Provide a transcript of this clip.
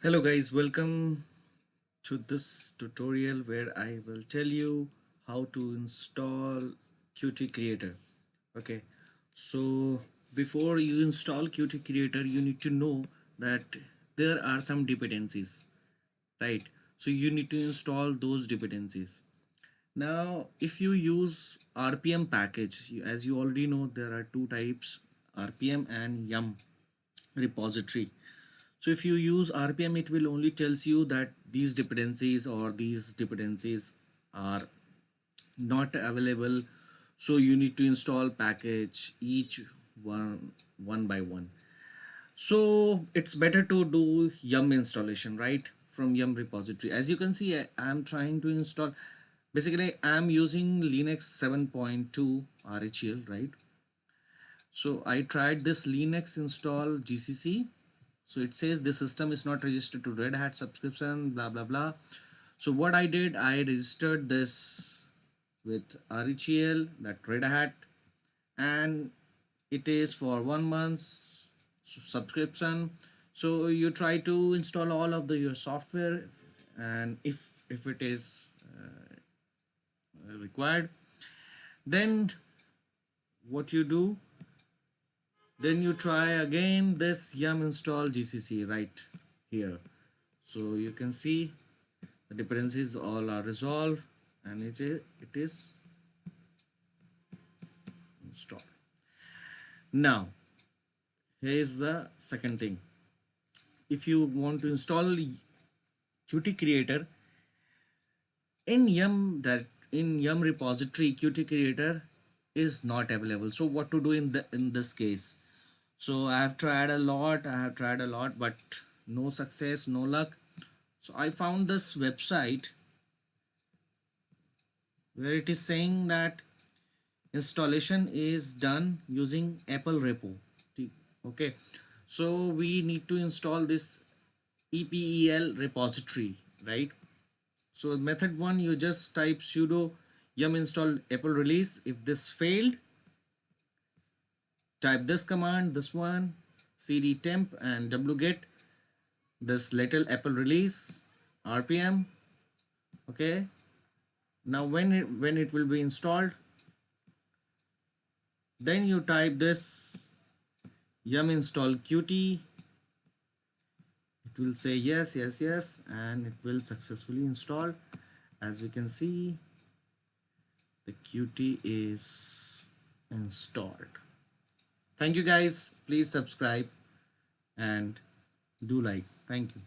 Hello guys, welcome to this tutorial where I will tell you how to install Qt Creator. Okay, so before you install Qt Creator, you need to know that there are some dependencies, right? So you need to install those dependencies. Now, if you use RPM package, as you already know, there are two types, RPM and yum repository. So if you use RPM, it will only tells you that these dependencies are not available. So you need to install package each one by one. So it's better to do yum installation, right? From yum repository. As you can see, I am trying to install. Basically, I am using Linux 7.2 RHEL, right? So I tried this Linux install GCC. So it says the system is not registered to Red Hat subscription, blah blah blah. So what I did, I registered this with RHEL, that Red Hat, and it is for 1 month's subscription. So you try to install all of your software, and if it is required, then what you do, then you try again this yum install GCC right here. So you can see the dependencies all are resolved and it is installed. Now here is the second thing. If you want to install Qt Creator in yum repository, Qt Creator is not available. So what to do in this case? So I have tried a lot, but no success, no luck. So I found this website where it is saying that installation is done using EPEL repo. Okay, so we need to install this EPEL repository, right? So method one, you just type sudo yum install EPEL release. If this failed, type this command, this one, cd temp and wget this little EPEL release RPM. Okay, now when it will be installed, then you type this yum install qt. It will say yes, yes, yes, and it will successfully install. As we can see, the qt is installed. Thank you guys, please subscribe and do like. Thank you.